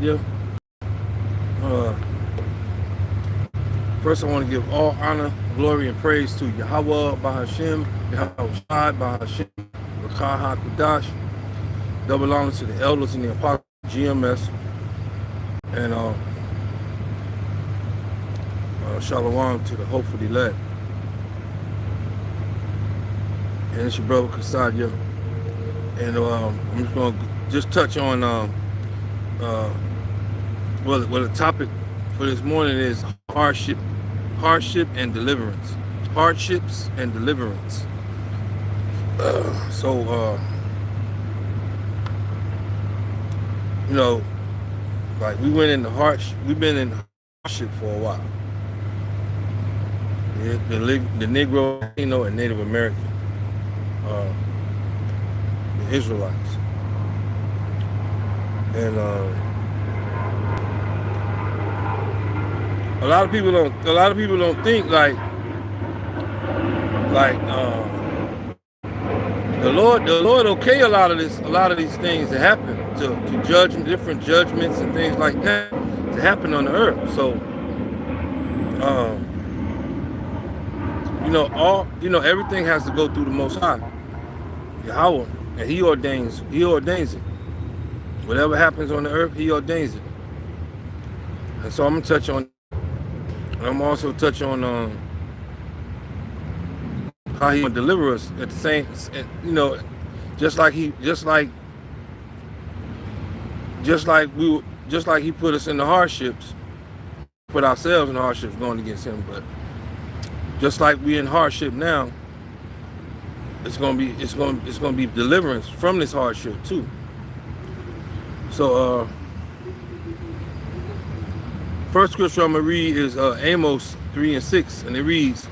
you. Uh, First, I want to give all honor, glory, and praise to Yahweh, Bahashem, Yahweh Shai, Bahashem, 𝐤𝐤𝐃𝐉𝐄. Double honor to the elders and the apostles, GMS, and shalom to the hopefully elect. And it's your brother 𝐤𝐤𝐃𝐉𝐄. And I'm just going to touch on, well, the topic for this morning is hardship and deliverance. Hardships and deliverance. You know, like we've been in hardship for a while. The Negro, Latino, and Native American, the Israelites, and a lot of people don't think like the Lord okay a lot of these things to happen, to judge different judgments and things like that to happen on the earth. So everything has to go through the Most High, Yahweh, and He ordains it. Whatever happens on the earth, He ordains it. And so I'm gonna touch on. And I'm also touch on how He will deliver us at the same, just like He put us in the hardships, put ourselves in the hardships going against Him. But just like we in hardship now, it's gonna be deliverance from this hardship too. So first scripture I'm going to read is Amos 3:6, and it reads,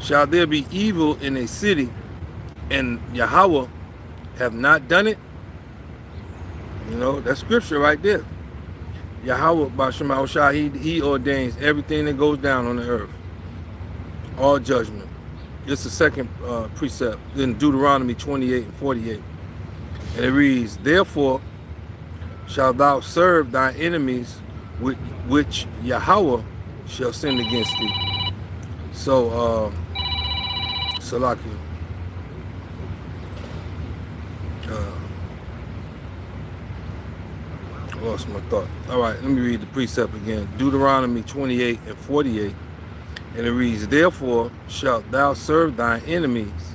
"Shall there be evil in a city, and Yahweh have not done it?" That's scripture right there. Yahweh, B'Shem Shai, He ordains everything that goes down on the earth. All judgment. It's the second precept in Deuteronomy 28:48. And it reads, "Therefore shalt thou serve thy enemies, which Yahweh shall send against thee." So, Salakia. I lost my thought. All right, let me read the precept again. Deuteronomy 28:48. And it reads, "Therefore shalt thou serve thine enemies,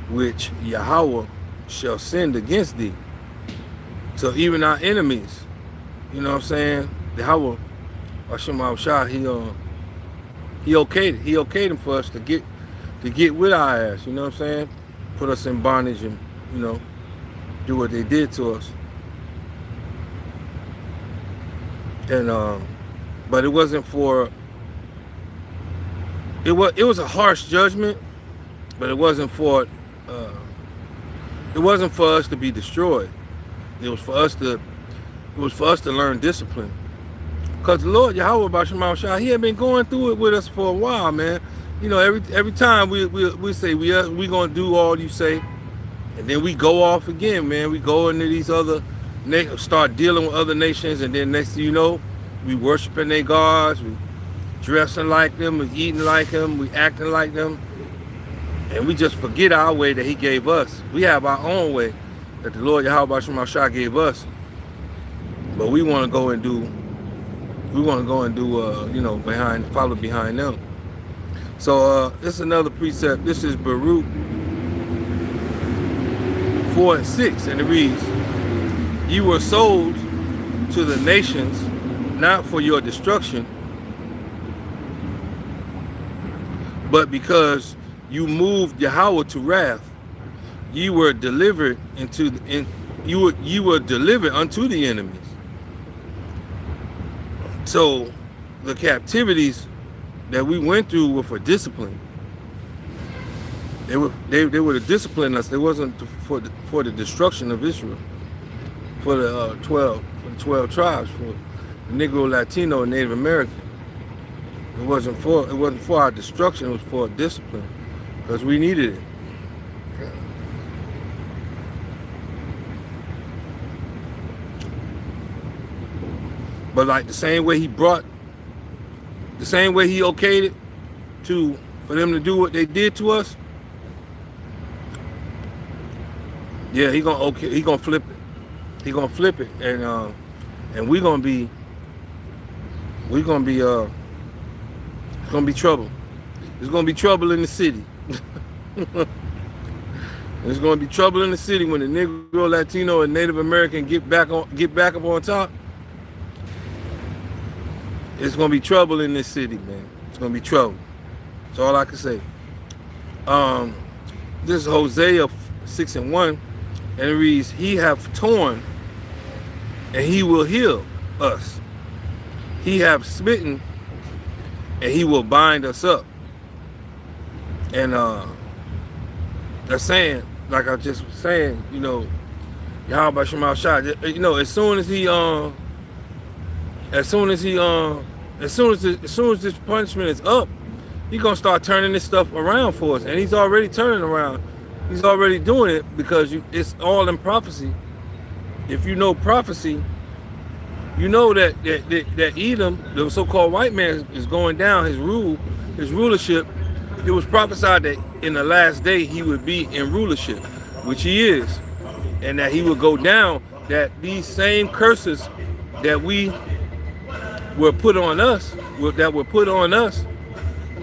which Yahweh shall send against thee." So even our enemies, you know what I'm saying? Yahweh, B'Shem Shai, He okayed it. He okayed them for us to get with our ass. You know what I'm saying? Put us in bondage and do what they did to us. And but it wasn't for. It was a harsh judgment, but it wasn't for us to be destroyed. It was for us to learn discipline. Because the Lord Yahweh B'Shem Shai, He had been going through it with us for a while, man. Every time we say we gonna do all you say, and then we go off again, man. We go into these other start dealing with other nations, and then next thing you know, we worshiping their gods, we dressing like them, we eating like them, we acting like them, and we just forget our way that He gave us. We have our own way that the Lord Yahweh B'Shem Shai gave us, but we want to go and do. Follow behind them. So this is another precept. This is Baruch 4:6, and it reads, "You were sold to the nations, not for your destruction, but because you moved Yahweh to wrath. You were delivered unto the enemies." So the captivities that we went through were for discipline. They were to discipline us. It wasn't for the destruction of Israel, for the 12 tribes, for the Negro, Latino, and Native American. It wasn't for our destruction. It was for discipline, because we needed it. But like the same way he okayed it for them to do what they did to us, yeah, he gonna flip it. He gonna flip it, and we're gonna be it's gonna be trouble. There's gonna be trouble in the city. There's gonna be trouble in the city when the Negro, Latino, and Native American get back up on top. It's gonna be trouble in this city, man. It's gonna be trouble. That's all I can say. This is Hosea 6:1, and it reads, "He hath torn, and he will heal us. He hath smitten, and he will bind us up." And they're saying, like I just was saying, you know, Yahweh Shema Shah, you know, as soon as this punishment is up, he's gonna start turning this stuff around for us, and he's already turning around. He's already doing it because it's all in prophecy. If you know prophecy, you know that Edom, the so-called white man, is going down. His rulership. It was prophesied that in the last day he would be in rulership, which he is, and that he would go down. That these same curses that we were put on us,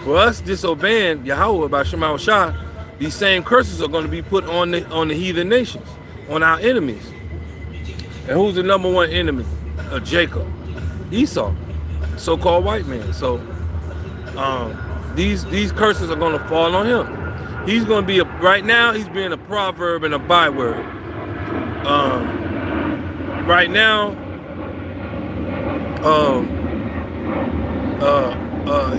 for us disobeying Yahweh by Shema Shah, these same curses are going to be put on the heathen nations, on our enemies. And who's the number one enemy of Jacob? Esau, so-called white man. So these curses are going to fall on him. He's going to be right now. He's being a proverb and a byword. Right now,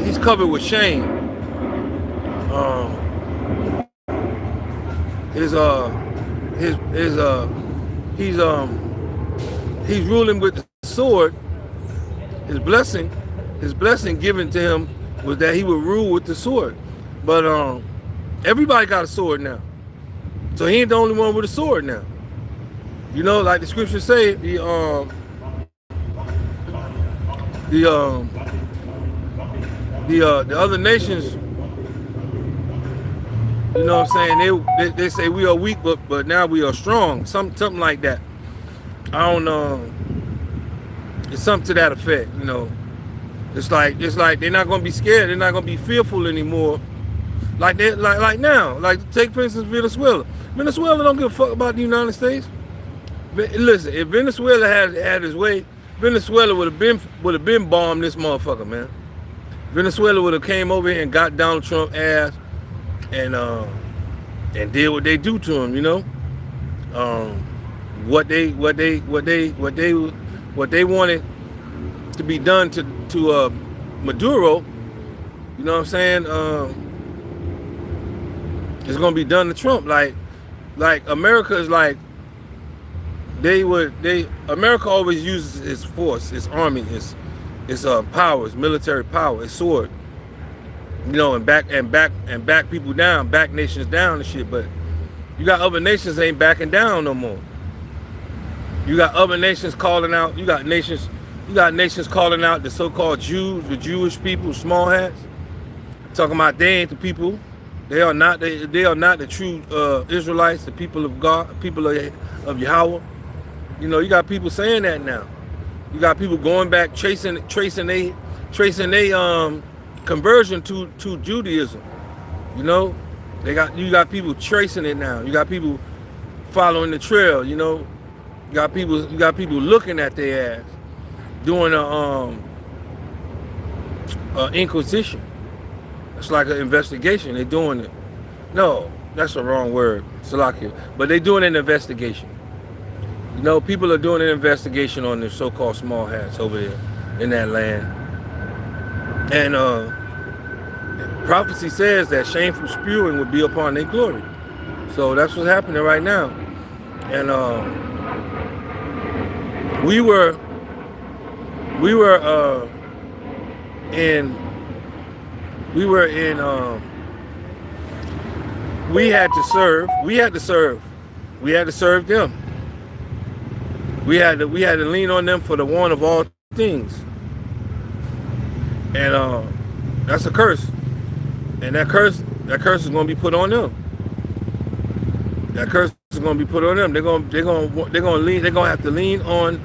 he's covered with shame. He's ruling with the sword. His blessing given to him was that he would rule with the sword. But everybody got a sword now, so he ain't the only one with a sword now. You know, like the scriptures say, the other nations, you know what I'm saying, they say we are weak, but now we are strong. Something like that. I don't know. It's something to that effect, you know. It's like they're not gonna be scared. They're not gonna be fearful anymore. Like now. Like take for instance Venezuela. Venezuela don't give a fuck about the United States. Listen, if Venezuela had his way, Venezuela would have been bombed this motherfucker, man. Venezuela would have came over here and got Donald Trump ass and did what they do to him, you know. What they wanted to be done to Maduro, you know what I'm saying? It's gonna be done to Trump. Like America is like America always uses its force, its army, its power, its military power, its sword, you know, and back people down, back nations down and shit. But you got other nations that ain't backing down no more. You got other nations calling out. You got nations calling out the so-called Jews, the Jewish people, small hats, talking about they ain't the people. They are not the true Israelites, the people of God, people of Yahweh. You know, you got people saying that now. You got people going back tracing they conversion to Judaism. You know, you got people tracing it now. You got people following the trail. You know, you got people looking at their ass, doing a inquisition. It's like an investigation. They're doing it. No, that's the wrong word, Salakia. But they're doing an investigation. You know, people are doing an investigation on the so-called small hats over there in that land. And prophecy says that shameful spewing would be upon their glory. So that's what's happening right now. And we had to serve them. We had to lean on them for the one of all things. And that's a curse. And that curse is going to be put on them. That curse is going to be put on them. They're going to have to lean on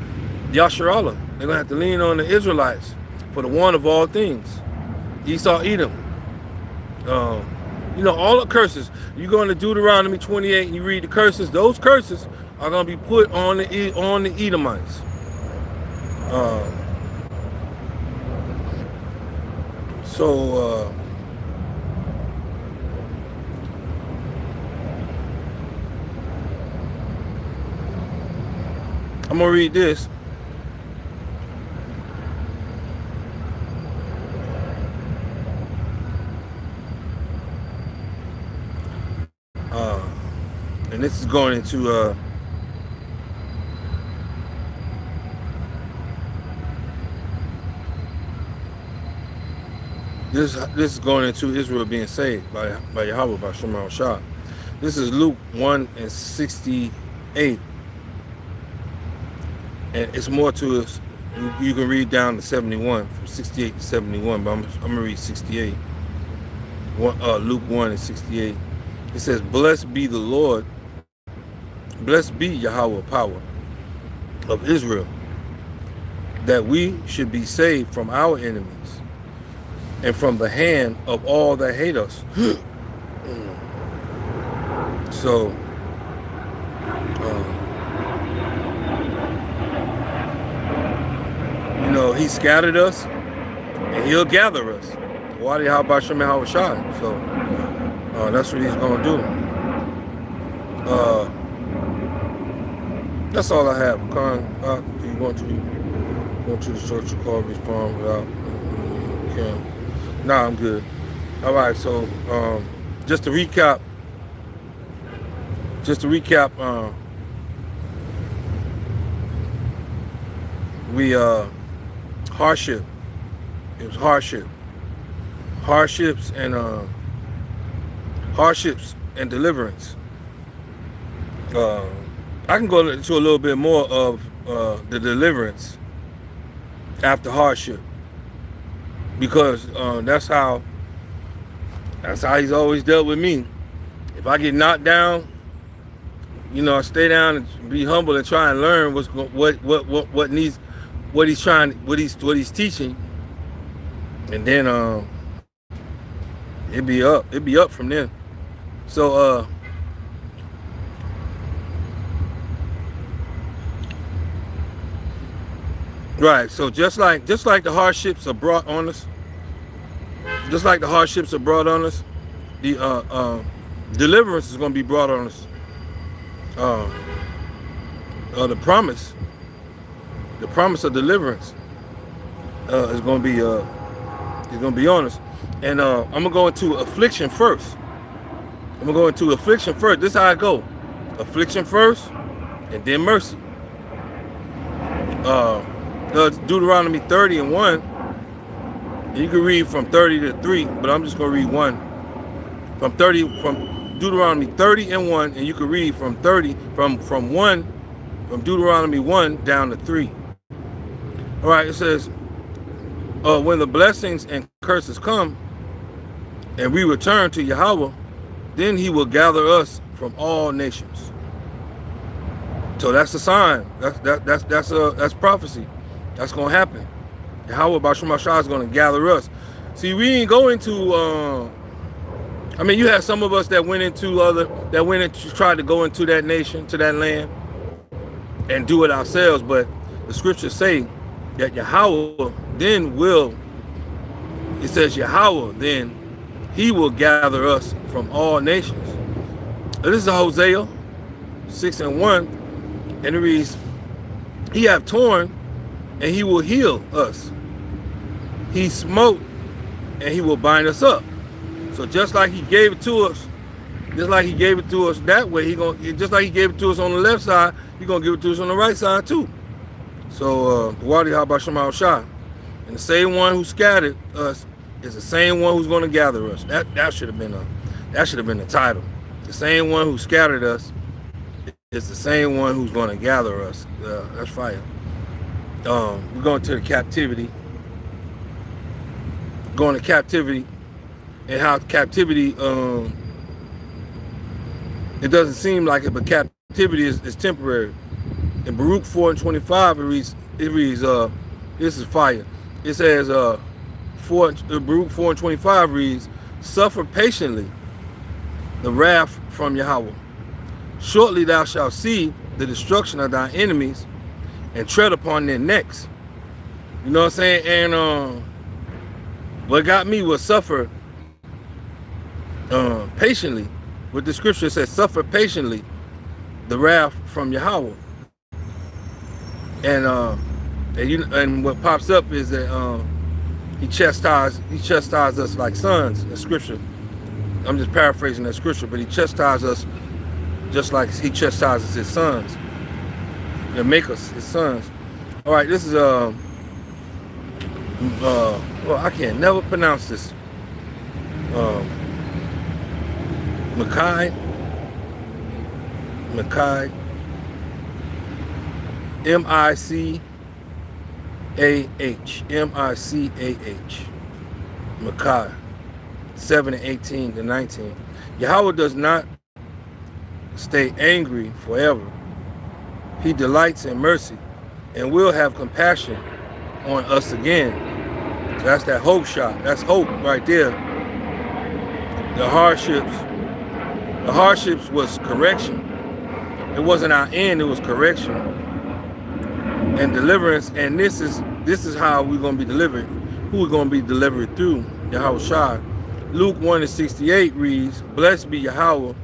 Yasharallah. They're going to have to lean on the Israelites for the one of all things. Esau, Edom. All the curses. You go into Deuteronomy 28 and you read the curses. Those curses are going to be put on the Edomites. I'm going to read this. And this is going into this is going into Israel being saved by Yahweh, by Shema Shah. This is Luke 1:68. And it's more to us. You can read down to 71, from 68 to 71, but I'm going to read 68. Luke 1:68. It says, "Blessed be the Lord, blessed be Yahweh power of Israel, that we should be saved from our enemies and from the hand of all that hate us." So, he scattered us and he'll gather us. Wadi Habashim Hawashai. So, that's what he's going to do. That's all I have. Khan, you going to the church of call respond without? Nah, I'm good. All right. So, just to recap. We hardship. It was hardship. Hardships and deliverance. I can go into a little bit more of the deliverance after hardship, because that's how he's always dealt with me. If I get knocked down, I stay down and be humble and try and learn what he's teaching, and then it'd be up from then. So right, so just like the hardships are brought on us, the deliverance is going to be brought on us. The promise of deliverance is going to be on us. And I'm gonna go into affliction first. This is how I go: affliction first, and then mercy. Deuteronomy 30:1. You can read from 30 to 3, but I'm just gonna read 1. From Deuteronomy 30:1, and you can read from Deuteronomy 1 down to 3. All right, it says, when the blessings and curses come, and we return to Yahweh, then he will gather us from all nations. So that's a sign. That's prophecy. That's gonna happen. Yahweh Bashar Mashah is gonna gather us. See, we ain't going to. You had some of us that went into tried to go into that nation, to that land, and do it ourselves. But the scriptures say that Yahweh then will. It says Yahweh then he will gather us from all nations. This is Hosea 6:1, and it reads, "He have torn, and he will heal us. He smote, and he will bind us up." So just like he gave it to us, that way, just like he gave it to us on the left side, he's gonna give it to us on the right side too. So Wadi Habashim Shah, and the same one who scattered us is the same one who's gonna gather us. That should have been the title. The same one who scattered us is the same one who's gonna gather us. That's fire. We're going to the captivity. Going to captivity, and how captivity, it doesn't seem like it, but captivity is temporary. In Baruch 4:25, it reads, this is fire. It says, Baruch 4:25 reads, suffer patiently the wrath from Yahweh. Shortly thou shalt see the destruction of thy enemies and tread upon their necks. You know what I'm saying? And what got me was suffer patiently. What the scripture says, suffer patiently the wrath from Yahweh. And what pops up is that he chastised us like sons in scripture. I'm just paraphrasing that scripture, but he chastised us just like he chastises his sons. And make us his sons. All right, this is well, I can't never pronounce this. 𝐤𝐤𝐃𝐉𝐼CAH, 𝐤𝐤𝐃, 7:18-19. Yahweh does not stay angry forever. He delights in mercy and will have compassion on us again. So that's that hope shot. That's hope right there. The hardships was correction. It wasn't our end, it was correction and deliverance. And this is how we're gonna be delivered. Who we're gonna be delivered through? Yahweh Shai. Luke 1:68 reads, blessed be Yahweh,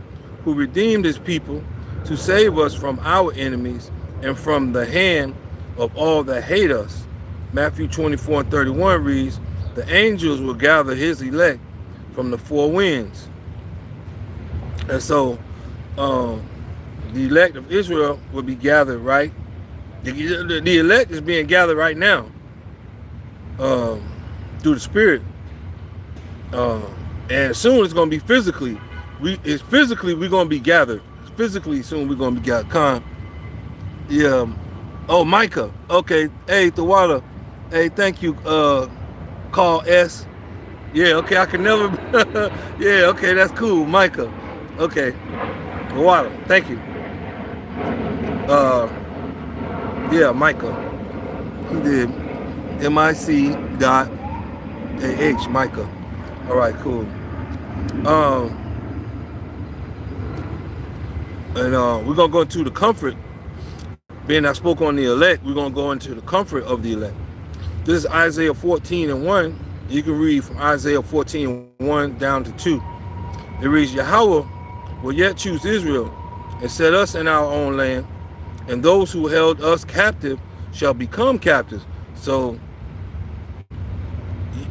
who redeemed his people to save us from our enemies and from the hand of all that hate us. Matthew 24:31 reads, the angels will gather his elect from the four winds. And so the elect of Israel will be gathered, right? The elect is being gathered right now through the Spirit. And soon it's going to be physically. We're going to be gathered. Physically soon we're going to be gathered. Yeah. Oh, Micah. Okay. Hey, 𝐤𝐤𝐃𝐉𝐼CAH. Hey, thank you, Call S. Yeah, okay, I can never. Yeah, okay, that's cool, Micah. Okay. 𝐤𝐤𝐃, thank you. Yeah, Micah. He did 𝐸ICAH, Micah. All right, cool. And we're gonna go into the comfort. Being I spoke on the elect, we're gonna go into the comfort of the elect. This is Isaiah 14:1. You can read from Isaiah 14:1 down to 2. It reads, Yahweh will yet choose Israel and set us in our own land, and those who held us captive shall become captives. So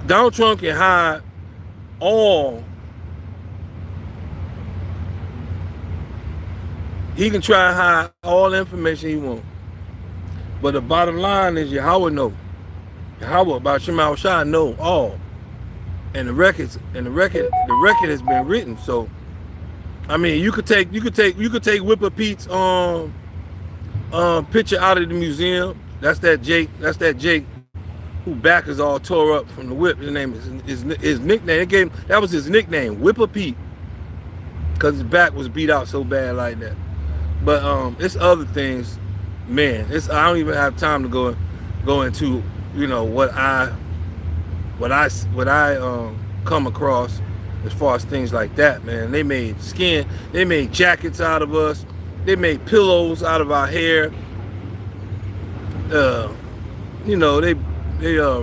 Donald Trump can hide all. He can try and hide all the information he wants. But the bottom line is Yahweh know. Yahweh about Shema Shai know all. And the record has been written. So I mean, you could take 𝐸𝐸𝐃𝐉𝐼CAH's picture out of the museum. That's that Jake who back is all tore up from the whip. His name is his nickname. That was his nickname, 𝐸𝐸𝐃, because his back was beat out so bad like that. But it's other things, man. I don't even have time to go into, you know, what I come across as far as things like that, man. They made jackets out of us. They made pillows out of our hair. You know, they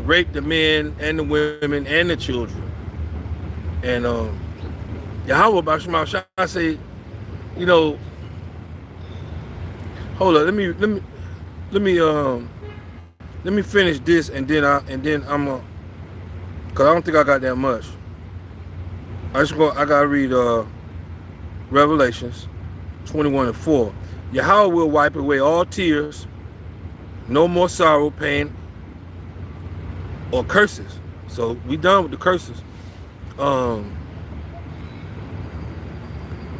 raped the men and the women and the children. And Yahweh Bashma Shai say, you know, hold up, let me finish this and then I'm cause I don't think I got that much. I gotta read Revelations 21:4. Yahweh will wipe away all tears, no more sorrow, pain, or curses. So we done with the curses. Now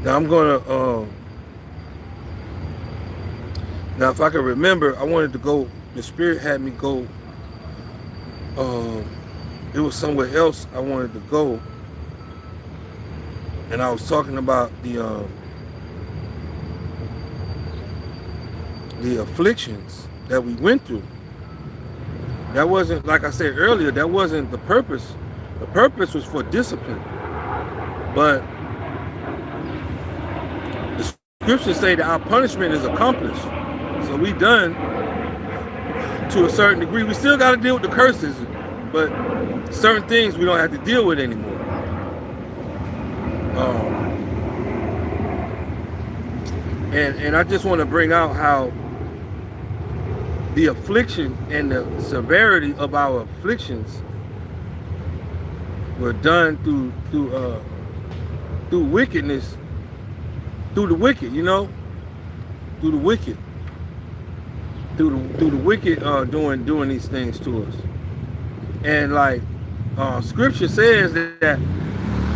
I'm gonna now if I can remember, I wanted to go the Spirit had me go. It was somewhere else I wanted to go, and I was talking about the afflictions that we went through. That wasn't, like I said earlier, that wasn't the purpose. The purpose was for discipline. But the scriptures say that our punishment is accomplished. So we done to a certain degree. We still got to deal with the curses, but certain things we don't have to deal with anymore. And I just want to bring out how the affliction and the severity of our afflictions were done through wickedness, through the wicked, you know, through the wicked doing these things to us. And like scripture says that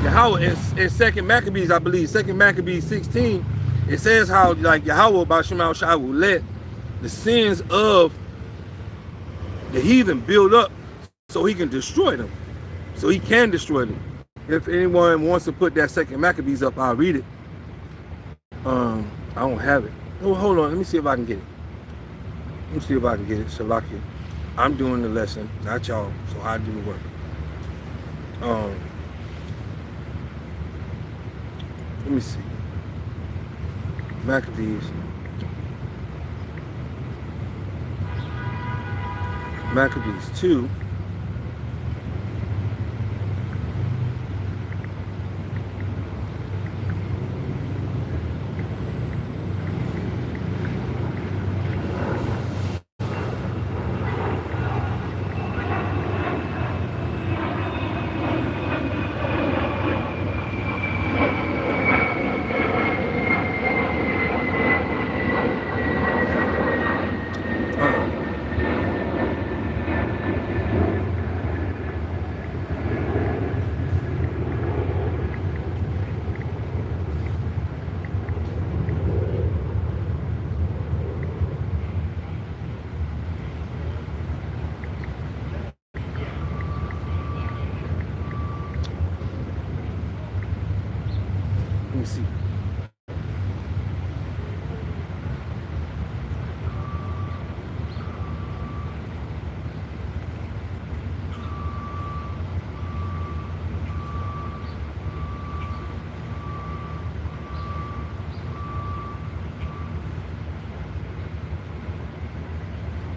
Yahweh in 2nd Maccabees, I believe, 2nd Maccabees 16, it says how like Yahweh B'Shem Shai will let the sins of the heathen build up so he can destroy them. So he can destroy them. If anyone wants to put that 2nd Maccabees up, I'll read it. I don't have it. Oh, hold on. Let me see if I can get it. Let me see if I can get it. Shalaki. I'm doing the lesson, not y'all. So I do the work. Let me see. Maccabees. Maccabees 2. Let me see.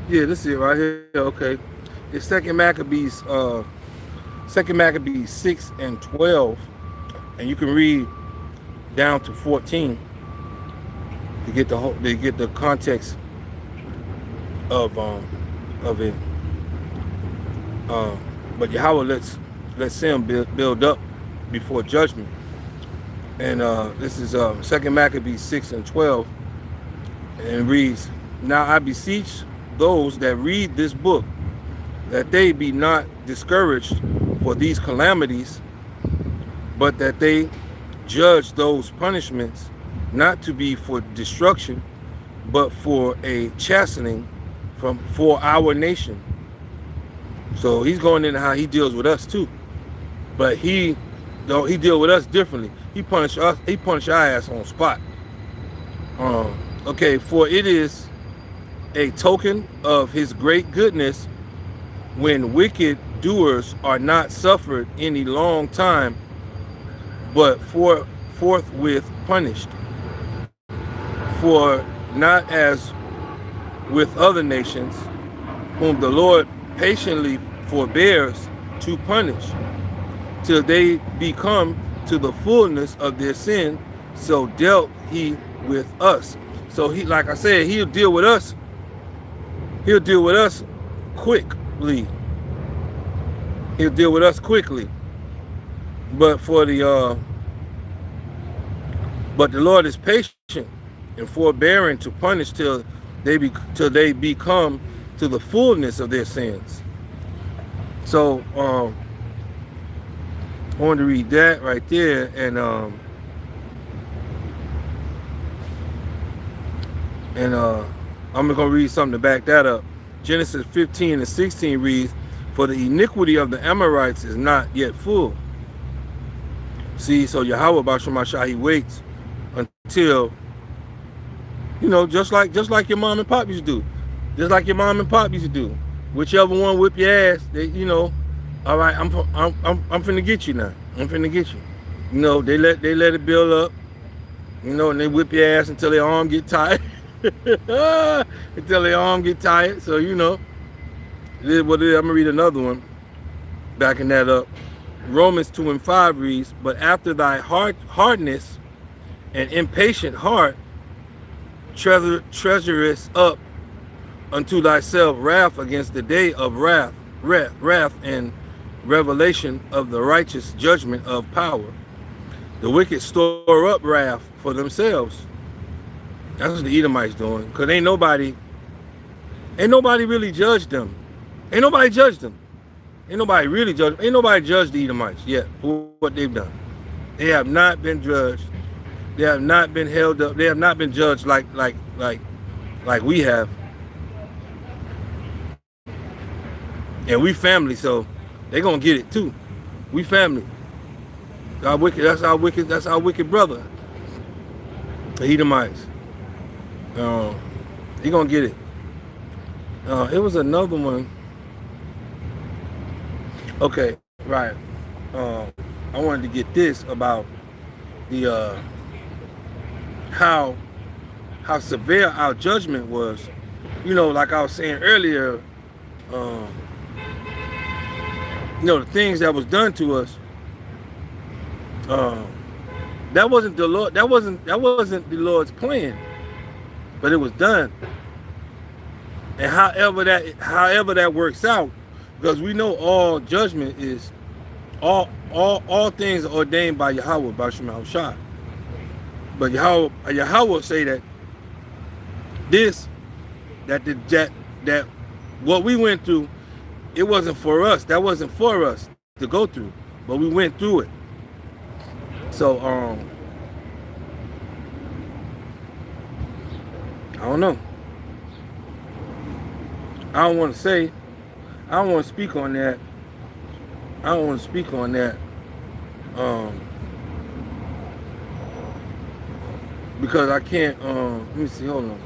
Yeah, this is it right here. Okay. It's 2nd Maccabees 6 and 12. And you can read down to 14 to get the context of it. But Yahweh lets sin build up before judgment. And this is 2nd Maccabees 6 and 12, and it reads, "Now I beseech those that read this book, that they be not discouraged for these calamities, but that they judge those punishments not to be for destruction, but for a chastening for our nation." So he's going into how he deals with us too, but he deal with us differently. He punish us. He punish our ass on spot. Okay, for it is a token of his great goodness when wicked doers are not suffered any long time, but forthwith punished. For not as with other nations, whom the Lord patiently forbears to punish, till they become to the fullness of their sin, so dealt he with us. So he, like I said, he'll deal with us. He'll deal with us quickly. He'll deal with us quickly. But the Lord is patient and forbearing to punish till they become to the fullness of their sins. So I wanted to read that right there, and I'm gonna read something to back that up. Genesis 15 and 16 reads, "For the iniquity of the Amorites is not yet full." See, so Yahweh Bashar, he waits until, just like your mom and pop used to do. Just like your mom and pop used to do. Whichever one whip your ass, all right, I'm finna get you now. I'm finna get you. They let it build up, and they whip your ass until their arm get tired. Until their arm get tired. So it is what it is. I'm gonna read another one, backing that up. Romans 2 and 5 reads, "But after thy hardness and impatient heart, treasurest up unto thyself wrath against the day of wrath and revelation of the righteous judgment of power. The wicked store up wrath for themselves." That's what the Edomites doing, because ain't nobody really judged them. Ain't nobody judged them. Ain't nobody really judged. Ain't nobody judged the Edomites yet for what they've done. They have not been judged. They have not been held up. They have not been judged like we have. And we family, so they gonna get it too. We family. Our wicked. That's our wicked. That's our wicked brother. The Edomites. He gonna get it. It was another one. Okay, right. I wanted to get this about the how severe our judgment was. Like I was saying earlier, the things that was done to us. That wasn't the Lord. That wasn't the Lord's plan, but it was done. And however that works out, because we know all judgment is all things are ordained by Yahweh, by Shema Shah. But Yahweh say that that what we went through, it wasn't for us. That wasn't for us to go through, but we went through it. So I don't know. I don't want to say. I don't want to speak on that. Because I can't. Let me see. Hold on.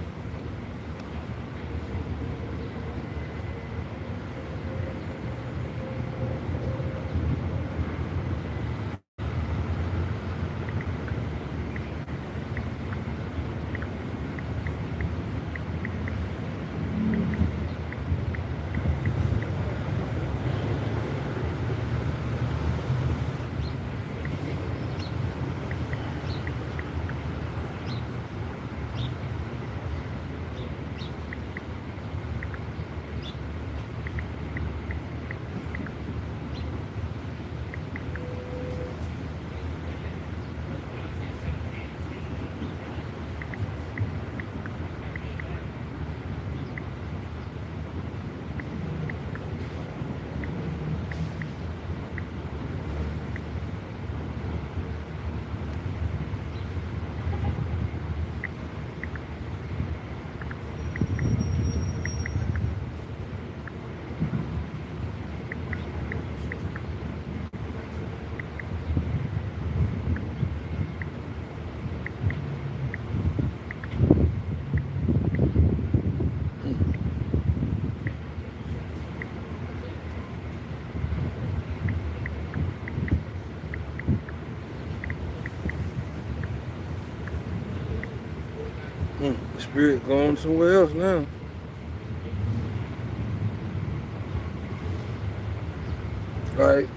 The spirit going somewhere else now. Right.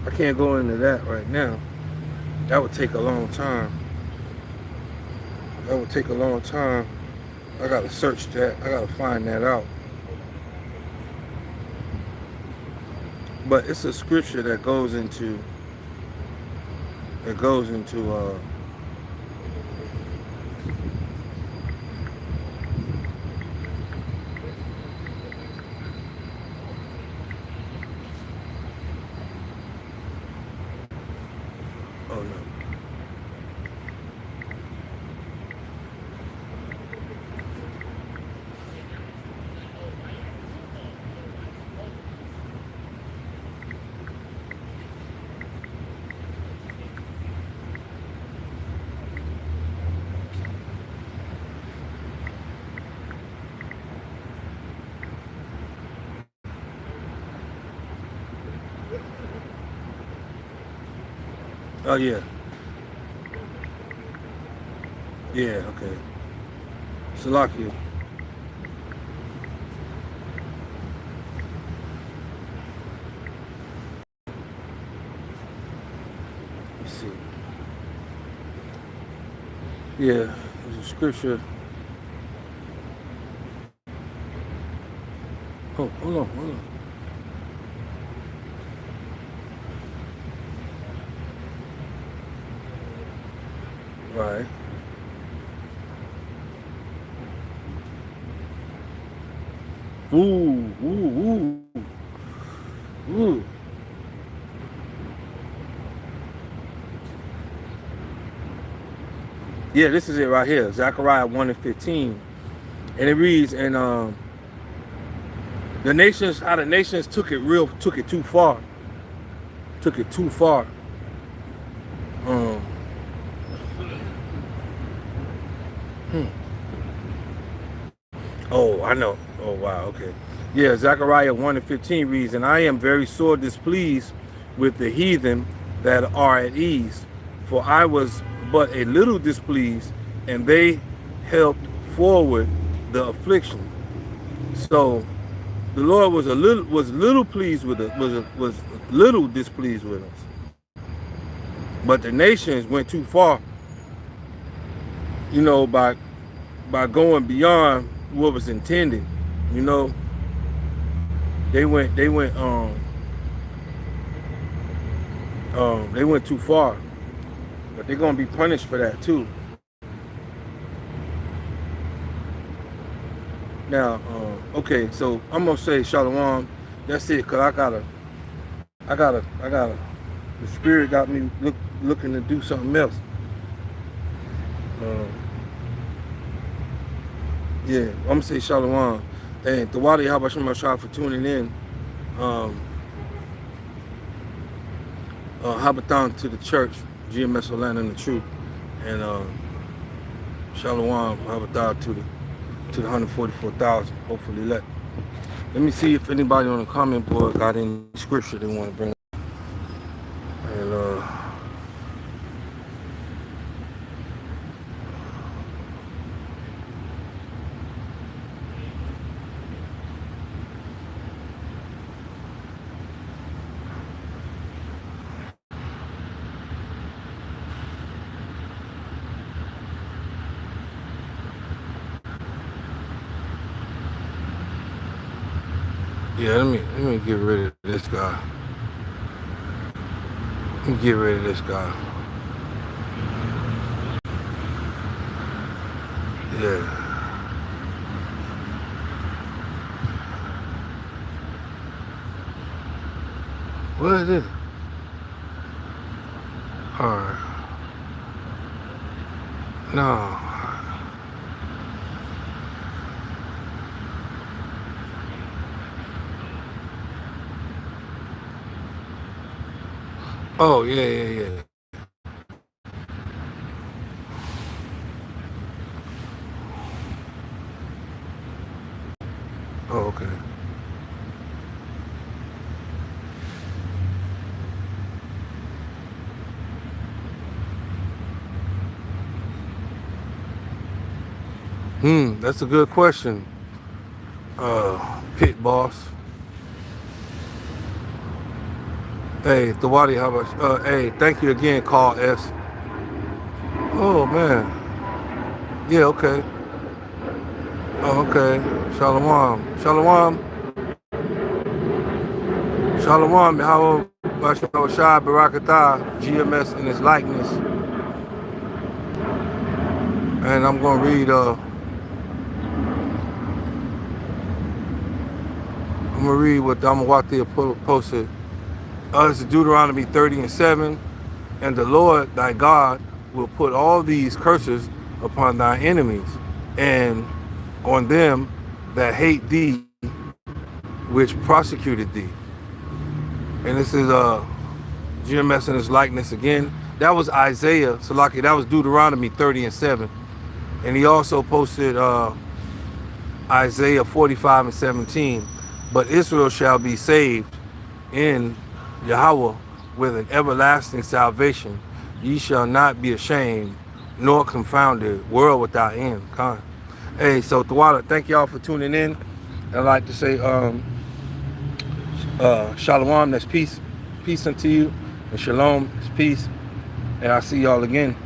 I can't go into that right now. That would take a long time. That would take a long time. I gotta search that. I gotta find that out. But it's a scripture that goes into oh no. Oh yeah. Yeah, okay. Salakia. Let's see. Yeah, there's a scripture. Oh, hold on. Right. Ooh. Yeah, this is it right here. Zechariah 1:15. And it reads, and the nations, how the nations took it too far. Took it too far. Um, oh, I know. Oh, wow, okay. Yeah, Zechariah 1:15 reads, and I am very sore displeased with the heathen that are at ease, for I was but a little displeased, and they helped forward the affliction. So the Lord was little pleased with us, was little displeased with us. But the nations went too far, by going beyond what was intended. You know, they went too far, but they're gonna be punished for that too. Now, okay, so I'm gonna say Shalom. That's it, cause I gotta. The spirit got me looking to do something else. Yeah, I'm gonna say Shalom. And Tawadi Habashim Ashar for tuning in. Habatan to the church, GMS Atlanta and the Truth. And Shalom Habatan to the 144,000. Hopefully let me see if anybody on the comment board got any scripture they want to bring up. And yeah, let me get rid of this guy. Let me get rid of this guy. Yeah. What is it? Alright. No. Oh, yeah. Oh, okay. That's a good question. Pit boss. Hey, Thawadi, how about hey, thank you again, Call S. Oh man. Yeah, okay. Oh, okay. Shalom. Shalom. Shalom. How about Shah Barakatah, GMS in his likeness. And I'm gonna read what Amawati posted. This is Deuteronomy 30:7. And the Lord thy God will put all these curses upon thy enemies, and on them that hate thee, which persecuted thee. And this is GMS in his likeness again. That was Isaiah, Salaki, that was Deuteronomy 30:7. And he also posted Isaiah 45:17. But Israel shall be saved in Yahweh with an everlasting salvation. Ye shall not be ashamed, nor confounded, world without end. Hey, so Tawada, thank y'all for tuning in. I'd like to say Shalom, that's peace. Peace unto you. And Shalom is peace. And I'll see y'all again.